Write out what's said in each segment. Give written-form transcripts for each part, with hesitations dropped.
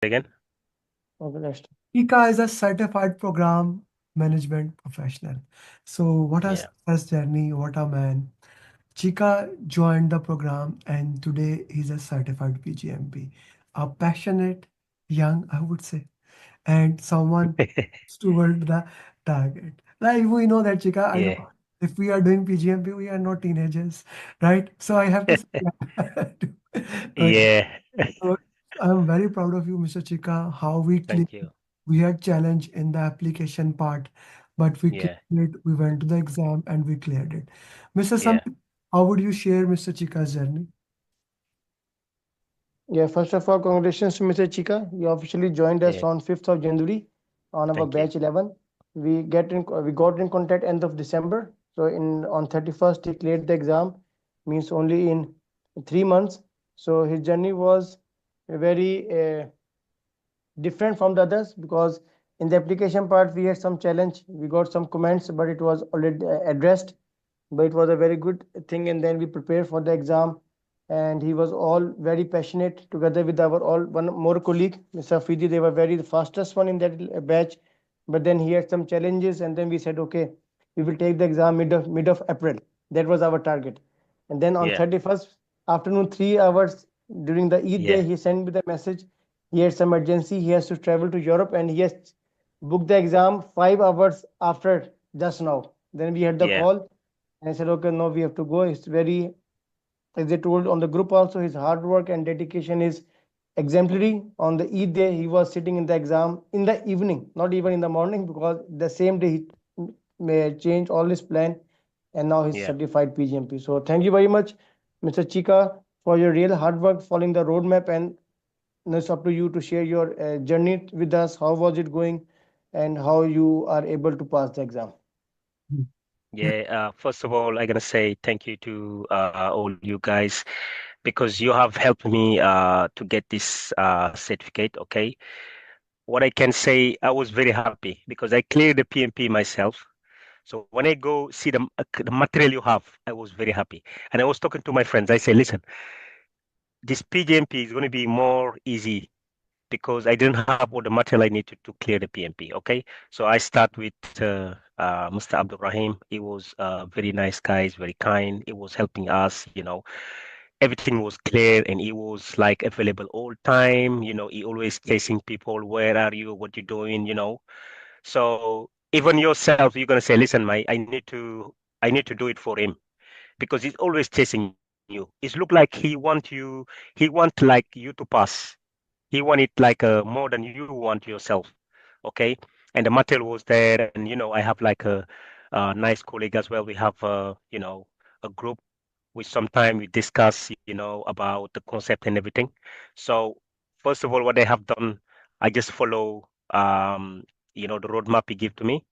again. Okay, next. Cheika is a certified program management professional. So, what a Yeah. success journey, what a man. Chika joined the program and today he's a certified PGMP. A passionate, young, I would say, and someone toward the target. Like we know that Chika, I Yeah. know if we are doing PGMP, we are not teenagers, right? So I have to say that. Okay. Yeah. So I'm very proud of you, Mr. Chika, how we cleared. Thank you. We had challenge in the application part, but we Yeah. cleared it. We went to the exam and we cleared it. Mr. Sam, Yeah. how would you share Mr. Chika's journey? Yeah, first of all, congratulations to Mr. Chika. You officially joined us Yeah. on 5th of January on our Thank you. batch 11. We got in contact end of December. So in on 31st he cleared the exam, means only in 3 months. So his journey was very different from the others because in the application part we had some challenge. We got some comments, but it was already addressed. But it was a very good thing, and then we prepared for the exam, and he was all very passionate together with our all one more colleague, Mr. Fiji. They were very the fastest one in that batch, but then he had some challenges, and then we said, okay, we will take the exam mid of April. That was our target. And then on Yeah. 31st afternoon, 3 hours during the Eid day, Yeah. he sent me the message. He had some emergency. He has to travel to Europe, and he has booked the exam 5 hours after just now. Then we had the Yeah. call, and I said, okay, no, we have to go. It's very, as they told on the group also, his hard work and dedication is exemplary. On the Eid day, he was sitting in the exam in the evening, not even in the morning, because the same day he may change all his plan, and now he's Yeah. certified PGMP. So thank you very much, Mr. Chika, for your real hard work following the roadmap, and now it's up to you to share your journey with us. How was it going, and how you are able to pass the exam? Yeah. Yeah. First of all, I'm gonna say thank you to all you guys because you have helped me to get this certificate. Okay. What I can say, I was very happy because I cleared the PMP myself. So when I go see the material you have, I was very happy. And I was talking to my friends. I say, listen, this PGMP is going to be more easy because I didn't have all the material I needed to clear the PMP. Okay, so I start with Mr. Abdul Rahim. He was very nice guy, he's very kind. He was helping us. Everything was clear, and he was like available all time. He always chasing people. Where are you? What you doing? So even yourself, you're gonna say, listen, I need to do it for him because he's always chasing you. It look like he want like you to pass. He want it like more than you want yourself. Okay, and the material was there, and I have like a nice colleague as well. We have a group. We sometimes we discuss about the concept and everything. So first of all, what I have done, I just follow the roadmap he give to me.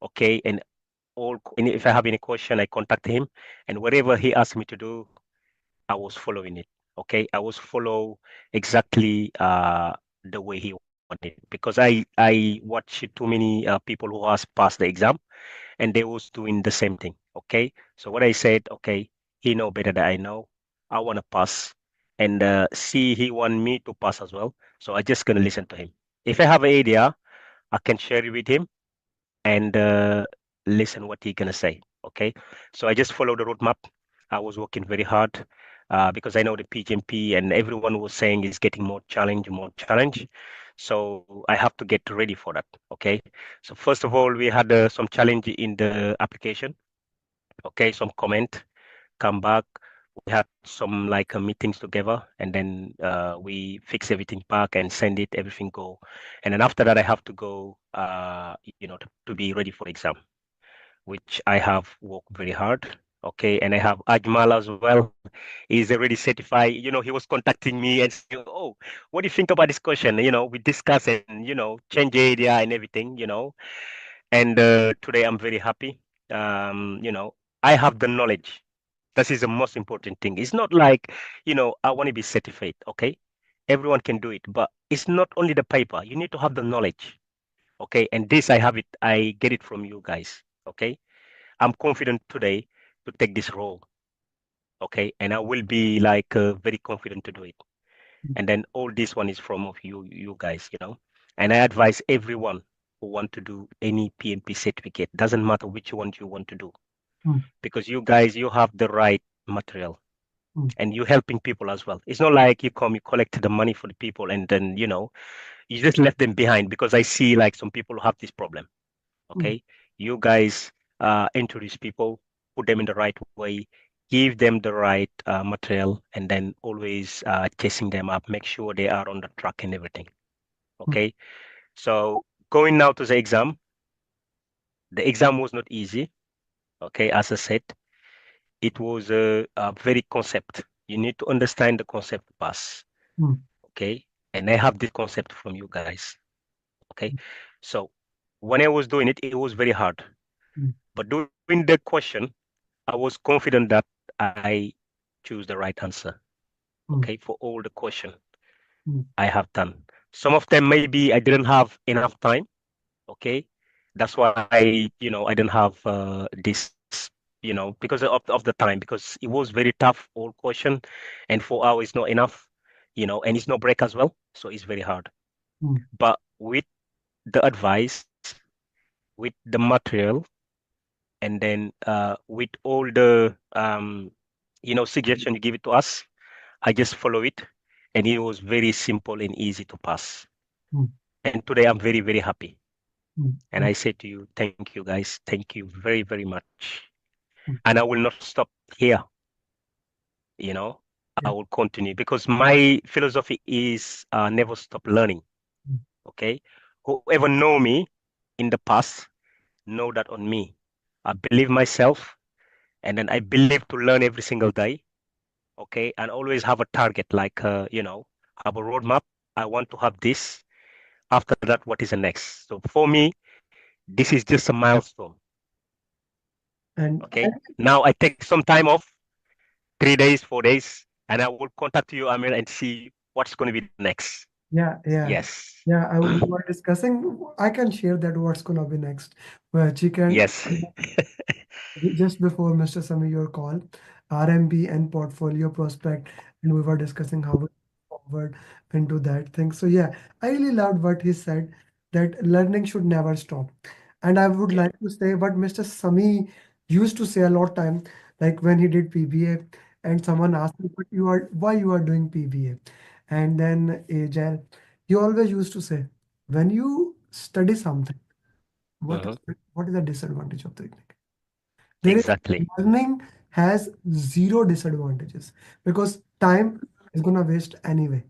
Okay, and if I have any question, I contact him, and whatever he asked me to do, I was following it. Okay, I was follow exactly the way he wanted because I watched too many people who has passed the exam, and they was doing the same thing. Okay, so what I said, okay, he know better than I know. I want to pass, and see he want me to pass as well. So I just gonna listen to him. If I have an idea, I can share it with him and listen what he gonna say. Okay, so I just follow the roadmap. I was working very hard because I know the PGMP and everyone was saying is getting more challenge, more challenge. So I have to get ready for that. Okay, so first of all, we had some challenge in the application. Okay, some comment come back. We had some like meetings together, and then we fix everything back and send it. Everything go, and then after that, I have to go, to be ready for exam, which I have worked very hard. Okay, and I have Ajmal as well. He's already certified. He was contacting me and saying, "Oh, what do you think about this question?" We discuss and change area and everything. And today I'm very happy. I have the knowledge. This is the most important thing. It's not like, I want to be certified, okay? Everyone can do it, but it's not only the paper. You need to have the knowledge, okay? And this I have it, I get it from you guys, okay? I'm confident today to take this role, okay? And I will be like very confident to do it. And then all this one is from of you guys, And I advise everyone who want to do any PMP certificate, doesn't matter which one you want to do, mm, because you guys, you have the right material mm, and you're helping people as well. It's not like you come, you collect the money for the people and then, you just left them behind, because I see like some people have this problem. mm, Okay. You guys introduce people, put them in the right way, give them the right material, and then always chasing them up, make sure they are on the track and everything. mm, Okay. So going now to the exam was not easy. Okay. As I said, it was a very concept. You need to understand the concept to pass. mm, Okay. And I have this concept from you guys. Okay. So when I was doing it, it was very hard. mm, But doing the question, I was confident that I choose the right answer. mm, Okay. For all the question mm, I have done. Some of them maybe I didn't have enough time. Okay. That's why I didn't have this, because of the time, because it was very tough, all question, and 4 hours is not enough, and it's no break as well. So it's very hard. mm. But with the advice, with the material, and then with all the suggestion you give it to us, I just follow it, and it was very simple and easy to pass. Mm, And today I'm very, very happy. mm, And mm, I say to you, thank you guys. Thank you very, very much. mm. And I will not stop here, you know. I Yeah. will continue, because my philosophy is never stop learning. Mm, Okay. Whoever know me in the past know that on me. I believe myself, and then I believe to learn every single day. Okay. And always have a target, like, have a roadmap. I want to have this. After that, what is the next? So for me, this is just a milestone. And Okay. Now I take some time off, 3 days, 4 days, and I will contact you, Amir, and see what's going to be the next. yeah, yeah, Yes. yeah. We were discussing. I can share that what's gonna be next. Where chicken Yes. just before Mr. Sami your call, RMB and portfolio prospect, and we were discussing how we move forward into that thing. So yeah, I really loved what he said that learning should never stop. And I would Yeah. like to say what Mr. Sami used to say a lot time, like when he did PBA, and someone asked him, "But you are why you are doing PBA?" And then Jael, he always used to say, when you study something, Mhm. what is the disadvantage of doing it? There is Exactly. learning has zero disadvantages because time is gonna waste anyway.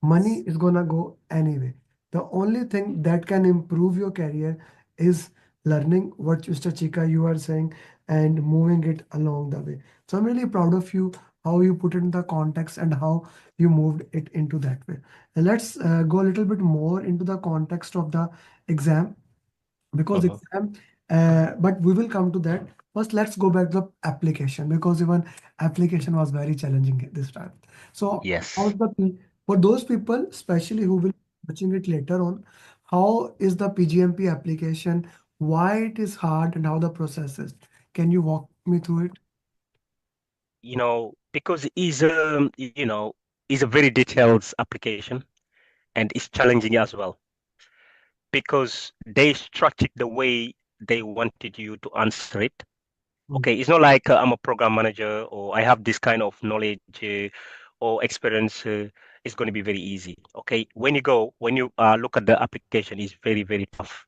Money is gonna go anyway. The only thing that can improve your career is learning what Mr. Chika you are saying and moving it along the way. So I'm really proud of you how you put it in the context and how you moved it into that way. And let's go a little bit more into the context of the exam because Mhm. exam but we will come to that. First let's go back to the application because even application was very challenging at this time. So Yes. how's the for those people especially who will be watching it later on, how is the PGMP application, why it is hard and how the process is? Can you walk me through it? Because it's a very detailed application, and it's challenging as well, because they structured the way they wanted you to answer it. Mm, Okay, it's not like I'm a program manager or I have this kind of knowledge or experience. It's going to be very easy. Okay, when you look at the application, it's very, very tough.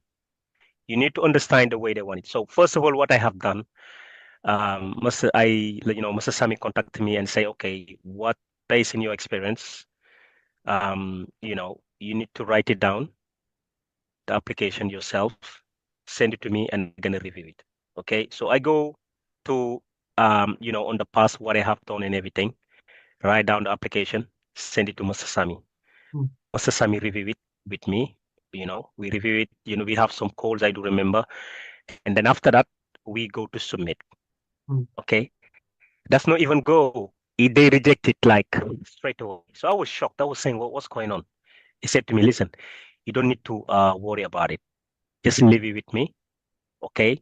You need to understand the way they want it. So first of all, what I have done, Mr. Sami contacted me and say, okay, what based in your experience, you need to write it down, the application yourself, send it to me, and I'm gonna review it. Okay, so I go to on the past what I have done and everything, write down the application, send it to Mr. Sami. mm, Mr. Sami review it with me. We review it. We have some calls I do remember, and then after that we go to submit. mm, Okay, that's not even go. They reject it like straight away. So I was shocked. I was saying, what's going on? He said to me, listen, you don't need to worry about it. Just leave it with me. Okay,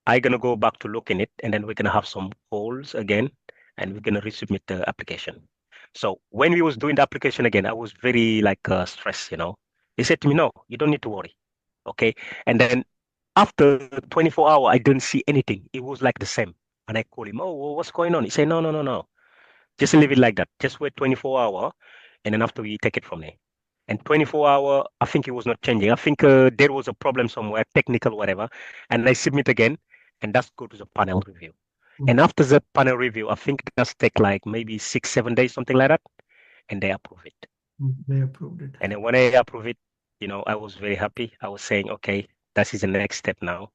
I'm gonna go back to look in it, and then we're gonna have some calls again, and we're gonna resubmit the application. So when we was doing the application again, I was very like stressed, He said to me, no, you don't need to worry. Okay. And then after 24 hours, I didn't see anything. It was like the same. And I called him, oh, what's going on? He said, no, no, no, no. Just leave it like that. Just wait 24 hours. And then after we take it from there. And 24 hour, I think it was not changing. I think there was a problem somewhere, technical, whatever. And I submit again, and that's go to the panel review. Mm, And after the panel review, I think that's take like maybe 6, 7 days, something like that, and they approve it. they approved it. And then when I approve it, I was very happy. I was saying, okay, that is the next step now.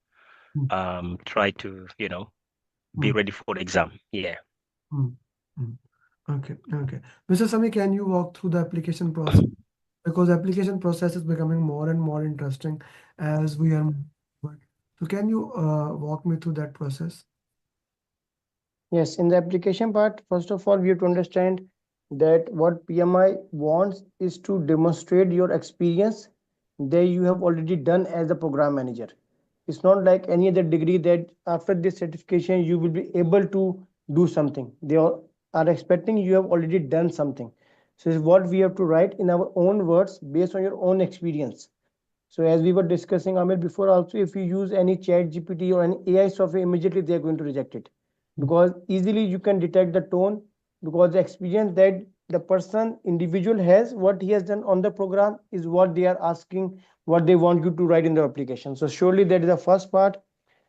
Mm, Try to, be mm, ready for the exam. Yeah. mm, mm. Okay, okay. Mr. Sami, can you walk through the application process? Because application process is becoming more and more interesting as we are moving forward. So can you walk me through that process? Yes, in the application part, first of all, we have to understand that what PMI wants is to demonstrate your experience that you have already done as a program manager. It's not like any other degree that after this certification you will be able to do something. They are expecting you have already done something. So it's what we have to write in our own words based on your own experience. So as we were discussing, Amir, before also, if you use any chat GPT or any AI software, immediately they are going to reject it Mm, because easily you can detect the tone because the experience that the person individual has, what he has done on the program is what they are asking, what they want you to write in the application. So surely that is the first part.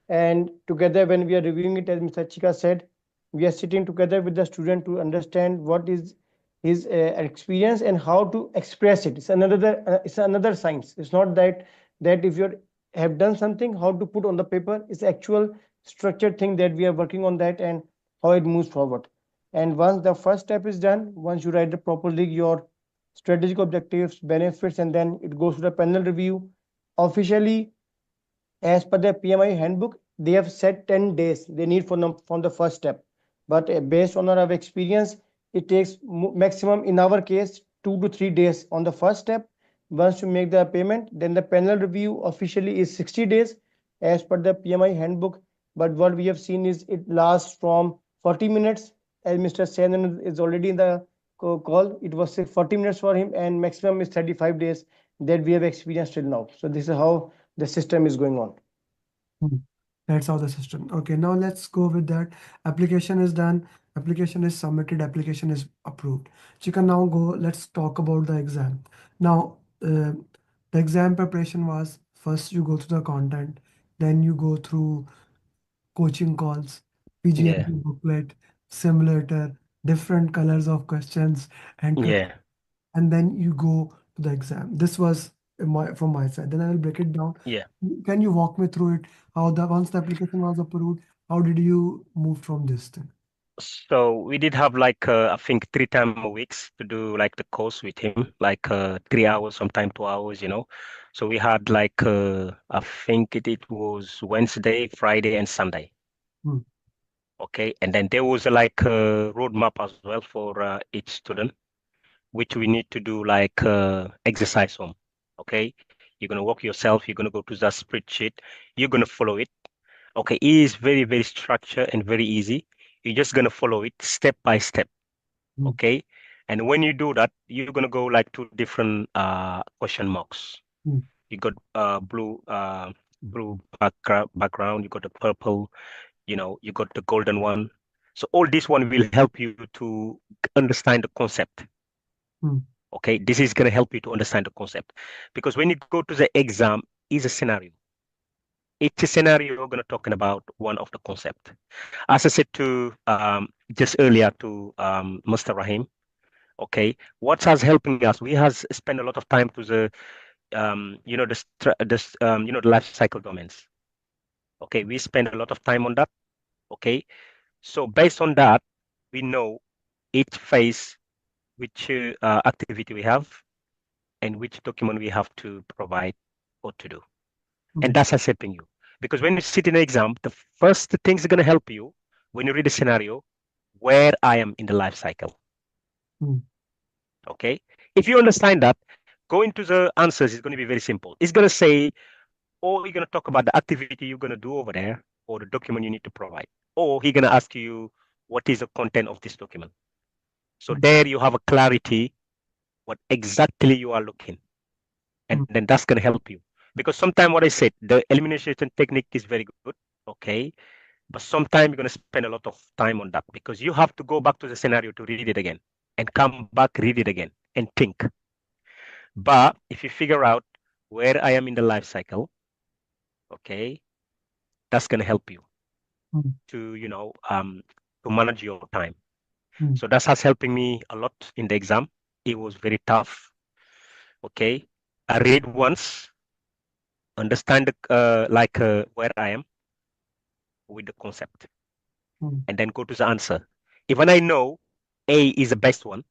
And together when we are reviewing it, as Mr. Chika said, we are sitting together with the student to understand what is his experience and how to express it. It's another science. It's not that if you have done something, how to put on the paper. It's actual structured thing that we are working on that and how it moves forward. And once the first step is done, once you write the properly your strategic objectives, benefits, and then it goes to the panel review officially. As per the PMI handbook, they have set 10 days they need from the first step. But based on our experience, it takes maximum in our case 2 to 3 days on the first step. Once you make the payment, then the panel review officially is 60 days as per the PMI handbook. But what we have seen is it lasts from 40 minutes. As Mr. Sanan is already in the call, it was 40 minutes for him, and maximum is 35 days that we have experienced till now. So this is how the system is going on. mm. That's how the system. Okay, now let's go with that. Application is done. Application is submitted. Application is approved. So you can now go. Let's talk about the exam. Now, the exam preparation was first you go through the content, then you go through coaching calls, Yeah. PGMP booklet, simulator, different colors of questions, and Yeah. and then you go to the exam. This was from my side. Then I will break it down. Yeah. Can you walk me through it? How the once the application was approved, how did you move from this thing? So we did have like I think 3 times a weeks to do like the course with him, like 3 hours, sometimes 2 hours. So we had like I think it was Wednesday, Friday, and Sunday. Hmm, Okay, and then there was like a roadmap as well for each student, which we need to do like exercise on. Okay, you're gonna walk yourself. You're gonna go to that spreadsheet. You're gonna follow it. Okay, it is very, very structured and very easy. You're just gonna follow it step by step. hmm, Okay, and when you do that, you're gonna go like two different question marks. hmm, You got blue background. You got the purple. You got the golden one. So all this one will help you to understand the concept. hmm, Okay, this is gonna help you to understand the concept because when you go to the exam, is a scenario. Each scenario you're gonna talking about one of the concept. As I said to just earlier to Mr. Rahim, okay, what has helping us? We has spent a lot of time to the the life cycle domains. Okay, we spend a lot of time on that. Okay, so based on that, we know each phase which activity we have and which document we have to provide or to do, and hmm, that's has helping you because when you sit in an exam, the first things are gonna help you when you read a scenario where I am in the life cycle. hmm, Okay. If you understand that, going to the answers is going to be very simple. It's going to say, or you're going to talk about the activity you're going to do over there, or the document you need to provide. Or he's going to ask you, what is the content of this document? So there you have a clarity what exactly you are looking, and then that's gonna help you. Because sometimes what I said, the elimination technique is very good, okay, but sometimes you're gonna spend a lot of time on that because you have to go back to the scenario to read it again and come back, read it again, and think. But if you figure out where I am in the life cycle, okay, that's gonna help you to to manage your time. So that's has helping me a lot in the exam. It was very tough. Okay, I read once, understand where I am with the concept, and then go to the answer. Even I know A is the best one,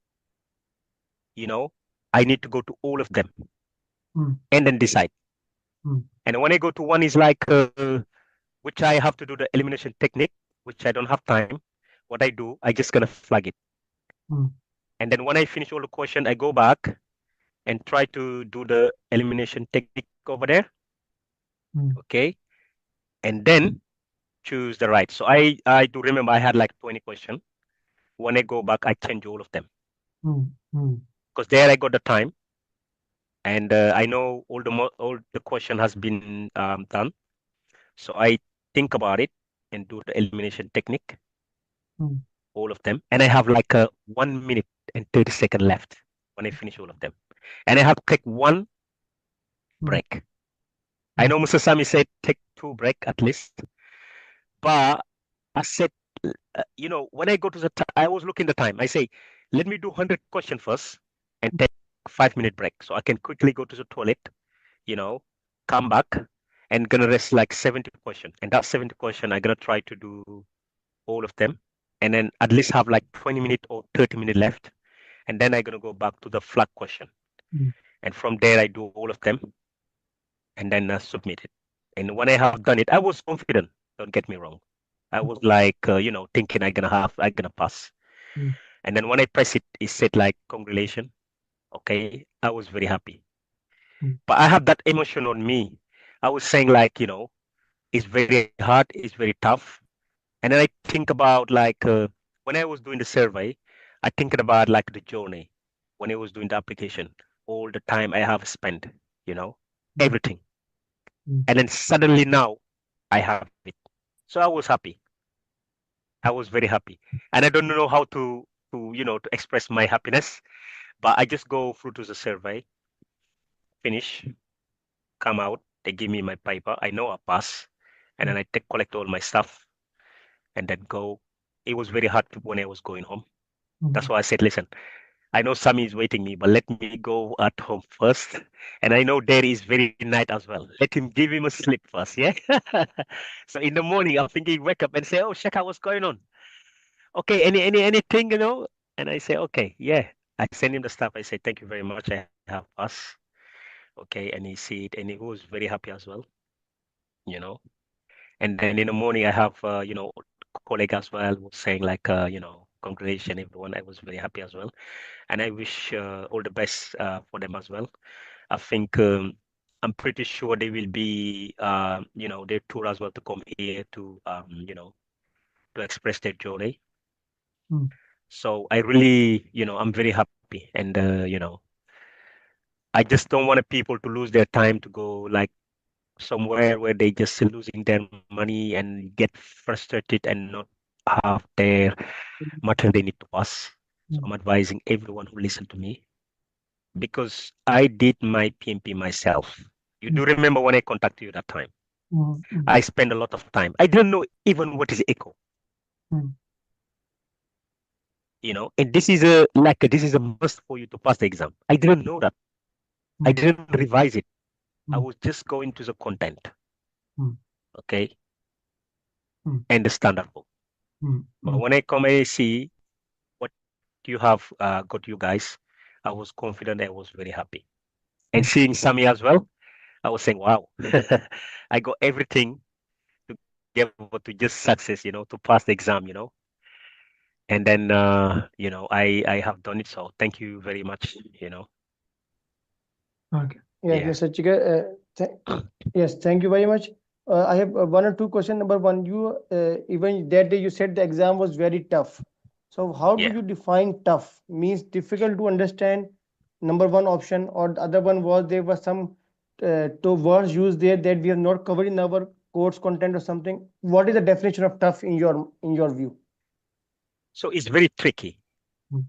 you know, I need to go to all of them and then decide. And when I go to one is which I have to do the elimination technique, which I don't have time. What I do, I just gonna flag it. And then when I finish all the question, I go back and try to do the elimination technique over there. Okay. And then choose the right. So I do remember I had like 20 questions. When I go back, I change all of them because there I got the time and I know all the question has been done. So I think about it and do the elimination technique, all of them, and I have like a 1 minute and 30 seconds left when I finish all of them, and I have to take one break. I know Mr. Sami said take two break at least, but I said, when I go to I was looking the time. I say, let me do 100 question first and take 5 minute break so I can quickly go to the toilet, you know, come back and gonna rest like 70 question. And that 70 question, I'm gonna try to do all of them and then at least have like 20 minutes or 30 minutes left. And then I'm gonna go back to the flag question. And from there, I do all of them and then submit it. And when I have done it, I was confident. Don't get me wrong. I was like, thinking I'm gonna pass. And then when I press it, it said like, congratulations. Okay. I was very happy. But I have that emotion on me. I was saying like, it's very hard, it's very tough. And then I think about like, when I was doing the survey, I thinking about like the journey when I was doing the application, all the time I have spent, you know, everything. And then suddenly now I have it. So I was happy. I was very happy. And I don't know how to express my happiness, but I just go through to the survey, finish, come out, they give me my paper. I know I pass. And then I collect all my stuff and then go. It was very hard when I was going home. That's why I said, listen, I know Sammy is waiting me, but let me go at home first. And I know there is very night as well. Let him give him a sleep first, yeah? So in the morning, I'm thinking, wake up and say, oh, Shaka, what's going on? Okay, anything, And I say, okay, yeah. I send him the stuff. I say, thank you very much. I have us. Okay, and he see it, and he was very happy as well, you know. And then in the morning, I have, colleague as well was saying like, congratulations, everyone. I was very happy as well. And I wish all the best for them as well. I think I'm pretty sure they will be, their tour as well to come here to express their joy. So I really, I'm very happy, and I just don't want people to lose their time to go like somewhere where they just losing their money and get frustrated and not have their material they need to pass. So I'm advising everyone who listen to me because I did my PMP myself. You do remember when I contacted you that time? I spent a lot of time. I didn't know even what is echo. And this is a must for you to pass the exam. I didn't know that. I didn't revise it. I was just going to the content, okay, and the standard book. But when I come and see what you have got, you guys, I was confident. I was very happy. And seeing Sammy as well, I was saying, wow, I got everything together to just success, to pass the exam. And then, I have done it. So thank you very much. Okay. Yes, Yeah. Mr. Chika, yes, thank you very much. I have one or two questions. Number one, you even that day you said the exam was very tough. So how do Yeah. you define tough? Means difficult to understand, number one option, or the other one was there was some two words used there that we have not covered in our course content or something. What is the definition of tough in your view? So it's very tricky. mm,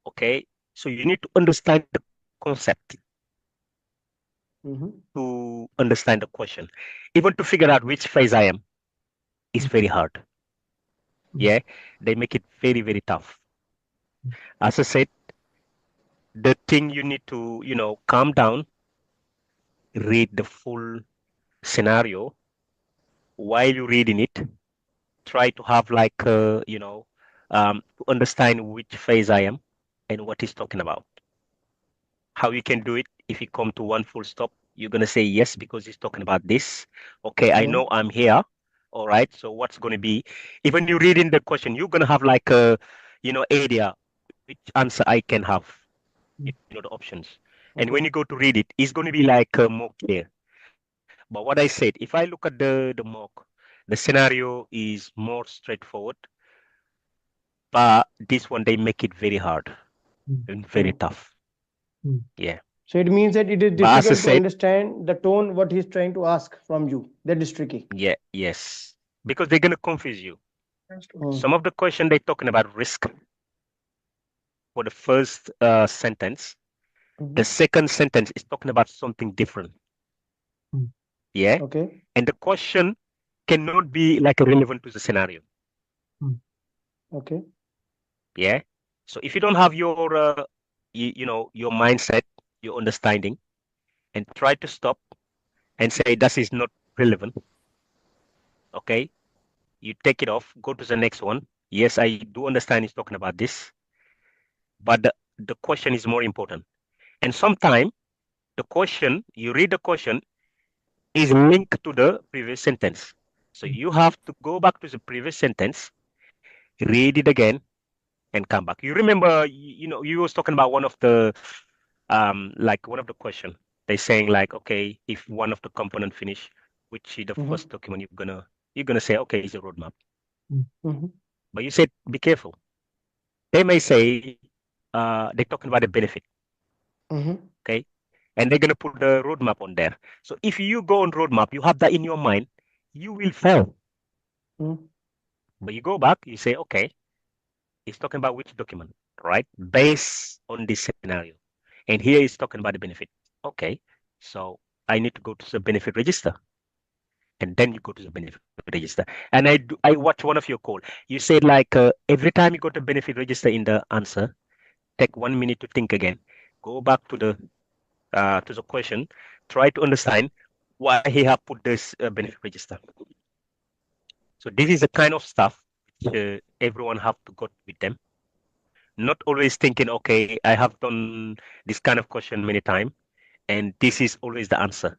Okay. So you need to understand the concept Mm-hmm. to understand the question. Even to figure out which phase I am is mm, very hard. mm, Yeah. They make it very, very tough. As I said, the thing you need to, calm down, read the full scenario. While you're reading it, try to have like, to understand which phase I am and what he's talking about. How you can do it if you come to one full stop, you're gonna say yes because he's talking about this. Okay, I Mm-hmm. know I'm here. All right. So what's gonna be? Even you reading the question, you're gonna have like a, idea which answer I can have. mm, The options. And when Okay. you go to read it, it's gonna be like more clear. But what I said, if I look at the mock, the scenario is more straightforward, but this one they make it very hard mm, and very Mm. tough. mm, Yeah. So it means that it is But as I difficult to said, understand the tone what he's trying to ask from you. That is tricky. yeah, yes, because they're gonna confuse you. Mm. Some of the question they're talking about risk for the first sentence. The Mhm. second sentence is talking about something different. mm, Yeah, Okay. and the question cannot be like relevant to the scenario. mm, Okay. Yeah. So if you don't have your your mindset, your understanding, and try to stop and say that is not relevant, okay, you take it off, go to the next one. Yes, I do understand he's talking about this, but the question is more important. And sometimes the question, you read the question, is linked to the previous sentence. So mm. you have to go back to the previous sentence, read it again, and come back. You remember, you was talking about one of the, like one of the question. They saying like, okay, if one of the component finish, which is the Mm-hmm. first document you're gonna say, okay, it's a roadmap. Mm-hmm. But you said be careful. They may say, they're talking about the benefit, Mm-hmm. okay, and they're gonna put the roadmap on there. So if you go on roadmap, you have that in your mind, you will fail. Mm-hmm. But you go back, you say, okay, he's talking about which document, right? Based on this scenario. And here he's talking about the benefit. Okay, so I need to go to the benefit register. And then you go to the benefit register. And I watch one of your call. You said like every time you go to benefit register in the answer, take 1 minute to think again. Go back to the question. Try to understand why he have put this benefit register. So this is the kind of stuff which everyone have to go with them. Not always thinking, okay, I have done this kind of question many times, and this is always the answer.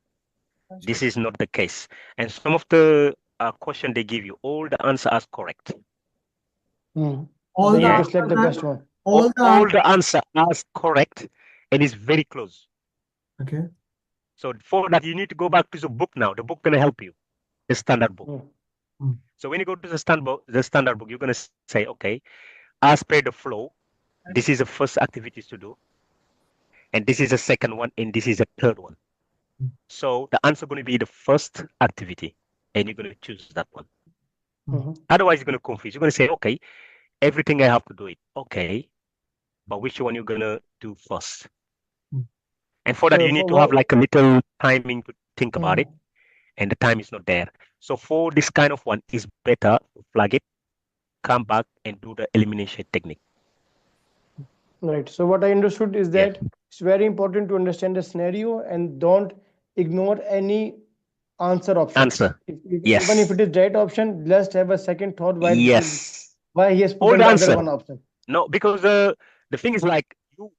This is not the case. And some of the question they give you, all the answer are correct. Mm-hmm. All Then you the have Yeah, to select the answers are best one. all the all answers. the answer are correct, and it's very close. Okay. So for that, you need to go back to the book now. The book gonna help you, the standard book. Mm. Mm, So when you go to the standard book, you're gonna say, okay, as per the flow, this is the first activities to do, and this is the second one, and this is the third one. mm, So the answer going to be the first activity, and you're going to choose that one. mm, Mm-hmm. Otherwise, you're going to confuse. You're going to say, okay, everything I have to do it. Okay, but which one you're going to do first? mm, And for that, So you for need to have what? like a little timing to think about it, Mm. and the time is not there. So for this kind of one, it's better to flag it, come back, and do the elimination technique. Right. So what I understood is Yeah, that it's very important to understand the scenario and don't ignore any answer options. answer. Even if Yes, it is right option, let's have a second thought yes. why he has put All on the the other answer. one option. No, because the thing is like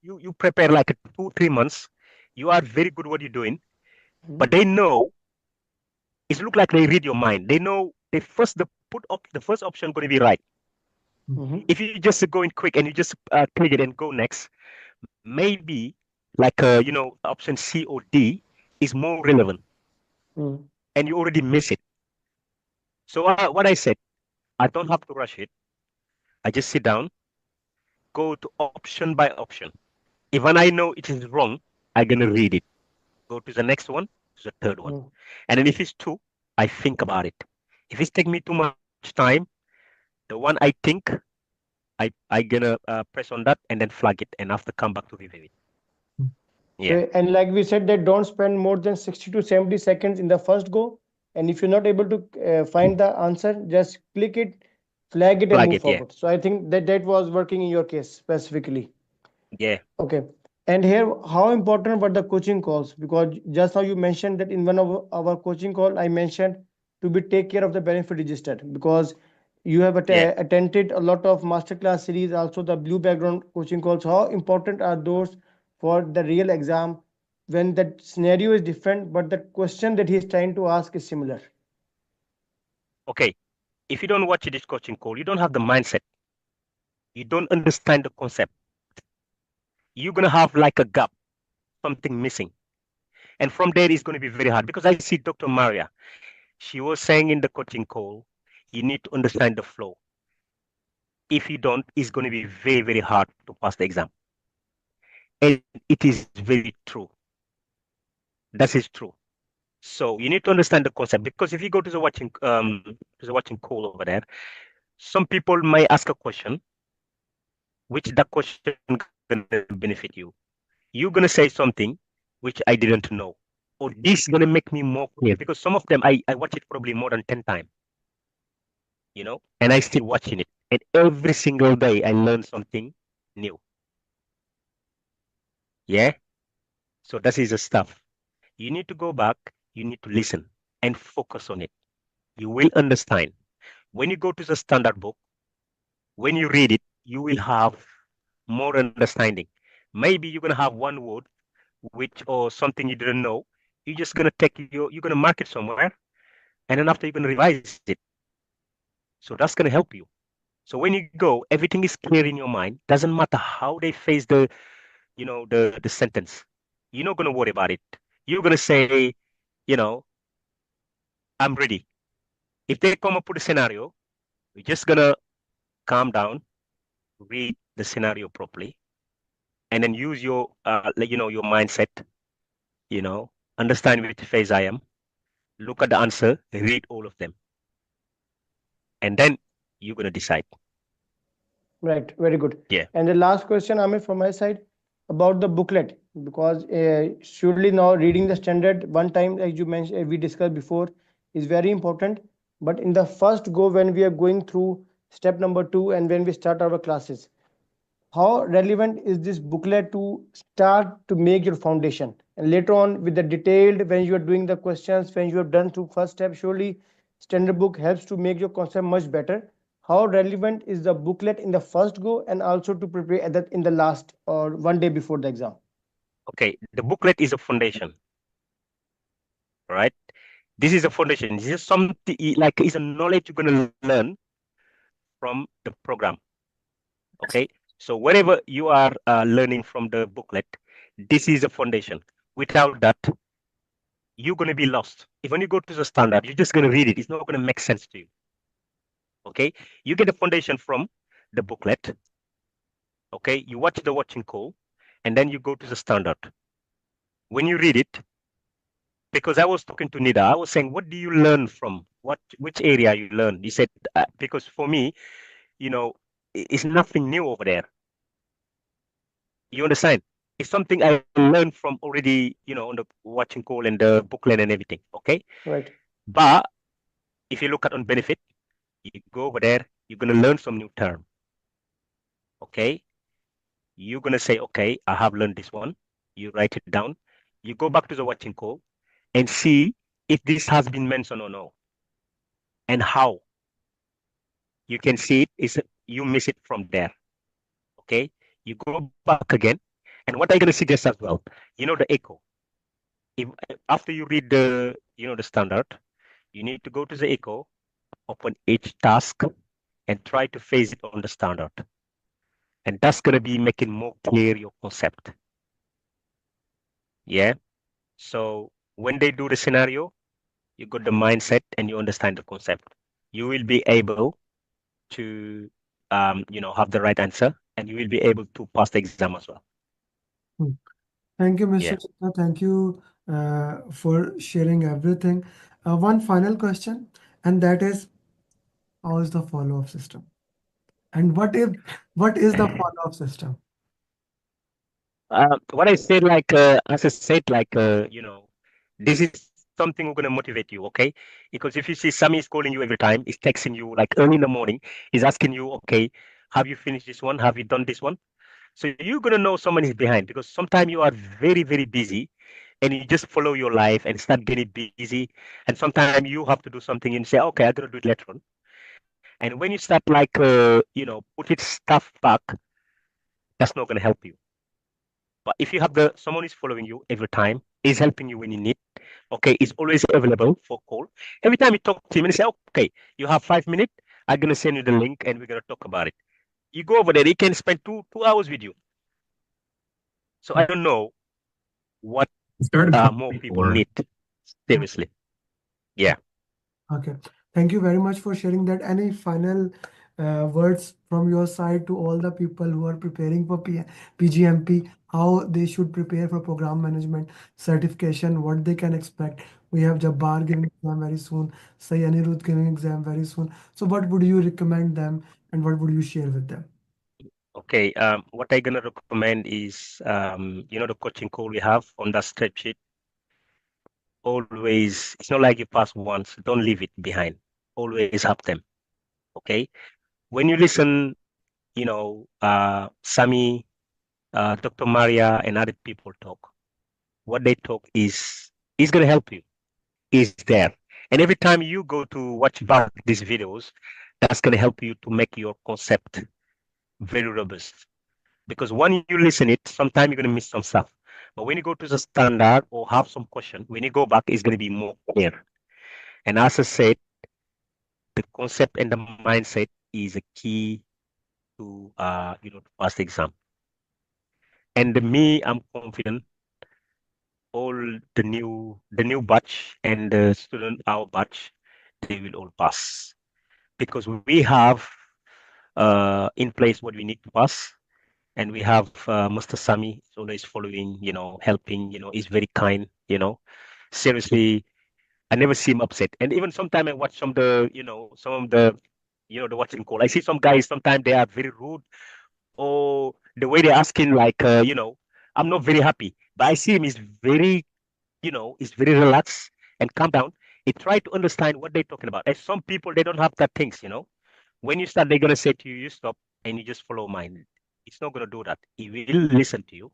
you prepare like 2 3 months. You are very good what you're doing, Mhm. but they know it look like they read your mind. They know the first option going to be right. mm, Mhm. If you just go in quick and you just click it and go next, maybe like option C or D is more relevant, Mhm. and you already miss it. So what I said, I don't have to rush it. I just sit down, go to option by option. Even I know it is wrong, I'm gonna read it. Go to the next one, to the third one. Mm. And then if it's two, I think about it. If it's take me too much time, the one I think I gonna press on that and then flag it and after come back to review it. Yeah, So, and like we said, that don't spend more than 60 to 70 seconds in the first go. And if you're not able to find the answer, just click it, flag it, and flag move it. Yeah, forward. So I think that that was working in your case specifically. yeah, Okay. And here, how important were the coaching calls? Because just now you mentioned that in one of our coaching call, I mentioned to be take care of the benefit register because you have yeah. attended a lot of masterclass series, also the blue background coaching calls. How important are those for the real exam when the scenario is different, but the question that he is trying to ask is similar? Okay. If you don't watch this coaching call, you don't have the mindset. You don't understand the concept. You're gonna have like a gap, something missing. And from there, it's going to be very hard because I see Dr. Maria. She was saying in the coaching call, you need to understand the flow. If you don't, it's going to be very, very hard to pass the exam. And it is very true. That is true. So you need to understand the concept because if you go to the watching call over there, some people may ask a question, which that question gonna benefit you. You're gonna say something which I didn't know. Or this gonna make me more clear because some of them I watch it probably more than 10 times, and I still watching it. And every single day I learn something new. Yeah. So that is the stuff. You need to go back, you need to listen and focus on it. You will understand. When you go to the standard book, when you read it, you will have more understanding. Maybe you're gonna have one word which or something you didn't know. You're gonna mark it somewhere, and then after you're gonna revise it. So that's gonna help you. So when you go, everything is clear in your mind. Doesn't matter how they face the sentence. You're not gonna worry about it. You're gonna say, you know, I'm ready. If they come up with a scenario, we're just gonna calm down, read the scenario properly, and then use your mindset. You know, understand which phase I am. Look at the answer, read all of them, and then you're gonna decide. Right, very good. Yeah, And the last question, Amit, from my side about the booklet, because surely now reading the standard one time, as you mentioned, we discussed before, is very important. But in the first go, when we are going through step number two and when we start our classes, how relevant is this booklet to start to make your foundation? And later on, with the detailed, when you are doing the questions, when you have done through first step, surely standard book helps to make your concept much better. How relevant is the booklet in the first go and also to prepare at in the last or one day before the exam? okay. The booklet is a foundation, right? This is a foundation. This is something like it's a knowledge you're gonna learn from the program. Okay. So whatever you are learning from the booklet, this is a foundation. Without that, you're gonna be lost. If when you go to the standard, you're just gonna read it. It's not gonna make sense to you. Okay. You get the foundation from the booklet. Okay. You watch the watching call, and then you go to the standard. When you read it, because I was talking to Nida, I was saying, what do you learn from which area you learn? He said, because for me, you know, it's nothing new over there. You understand? It's something I learned from already, on the watching call and the booklet and everything. Okay. Right. But if you look at on benefit, you go over there, you're gonna learn some new term. Okay. You're gonna say, okay, I have learned this one. You write it down. You go back to the watching call and see if this has been mentioned or no, and how you can see it is you miss it from there. Okay. You go back again, and what I'm gonna suggest as well, the echo. If after you read the standard, you need to go to the echo, open each task, and try to phase it on the standard. And that's gonna be making more clear your concept. Yeah. So when they do the scenario, you got the mindset and you understand the concept. You will be able to have the right answer and you will be able to pass the exam as well. Hmm. Thank you, Mr. Yeah. Chitra. Thank you for sharing everything. One final question, and that is, how is the follow-up system? And what is the follow-up system? What I said, like, as I said, like, this is something we're gonna motivate you, okay? Because if you see Sammy is calling you every time, he's texting you like early in the morning, he's asking you, okay, have you finished this one? Have you done this one? So you're gonna know someone is behind because sometimes you are very, very busy and you just follow your life and start getting busy. And sometimes you have to do something and say, okay, I'm gonna do it later on. And when you start like, put it stuff back, that's not gonna help you. But if you have the someone is following you every time, is helping you when you need, okay, is always available for call. Every time you talk to him and say, okay, you have 5 minutes, I'm gonna send you the link and we're gonna talk about it. You go over there, he can spend two hours with you. So I don't know what Started more playing people for. need. Seriously. Yeah. Okay. Thank you very much for sharing that. Any final words from your side to all the people who are preparing for PGMP, how they should prepare for program management certification, what they can expect? We have Jabbar giving exam very soon, Say Anirudh giving exam very soon. So what would you recommend them and what would you share with them? Okay. What I'm gonna recommend is, the coaching call we have on that spreadsheet. Always, it's not like you pass once. Don't leave it behind. Always have them. Okay. When you listen, Sami, Dr. Maria, and other people talk, what they talk is gonna help you. Is there, and every time you go to watch back these videos, that's gonna help you to make your concept very robust. Because when you listen it, sometimes you're gonna miss some stuff. But when you go to the standard or have some question, when you go back, it's gonna be more clear. And as I said, the concept and the mindset is a key to pass the exam. And me, I'm confident all the new batch and the student our batch, they will all pass because we have in place what we need to pass. And we have Mr. Sami is always following, helping, is very kind, Seriously, I never see him upset. And even sometimes I watch some of the watching call. I see some guys, sometimes they are very rude or the way they're asking, like, I'm not very happy. But I see him is very relaxed and calm down. He try to understand what they're talking about. And some people, they don't have that things. When you start, they're gonna say to you, you stop and you just follow mine. It's not gonna do that. He will listen to you.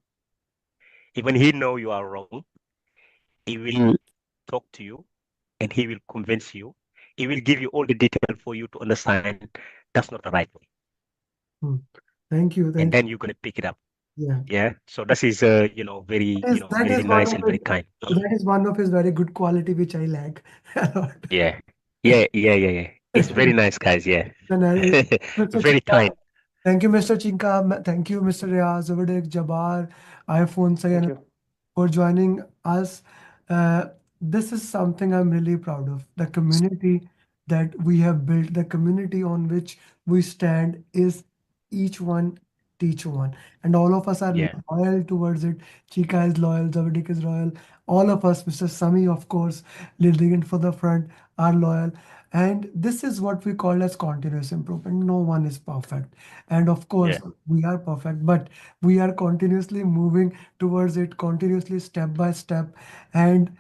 Even he know you are wrong, he will talk to you and he will convince you. He will give you all the detail for you to understand that's not the right way. Hmm. Thank you. And Thank then you. you're gonna pick it up. Yeah. Yeah. So that is very, That very is one nice of and very his kind. that is one of his very good quality which I lack a lot. Yeah. Yeah, yeah, yeah, yeah. It's very nice, guys. Yeah. And Mr. Very Chika, kind. thank you, Mr. Chinka. Thank you, Mr. Riaz, Zubadik, Jabbar, iPhone Thank Sayan, you. for joining us. Uh, this is something I'm really proud of. The community that we have built, the community on which we stand is each one teach one. And all of us are Yeah. loyal towards it. Chika is loyal, Zavadik is loyal. All of us, Mr. Sami, of course, leading it for the front, are loyal. And this is what we call as continuous improvement. No one is perfect. And of course, Yeah. we are perfect, but we are continuously moving towards it, continuously step by step. And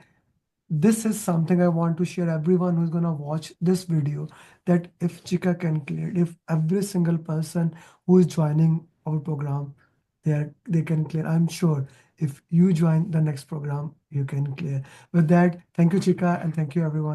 this is something I want to share everyone who's gonna watch this video, that if Chika can clear it, if every single person who is joining our program, they can clear. I'm sure if you join the next program, you can clear. With that, thank you, Chika, and thank you everyone.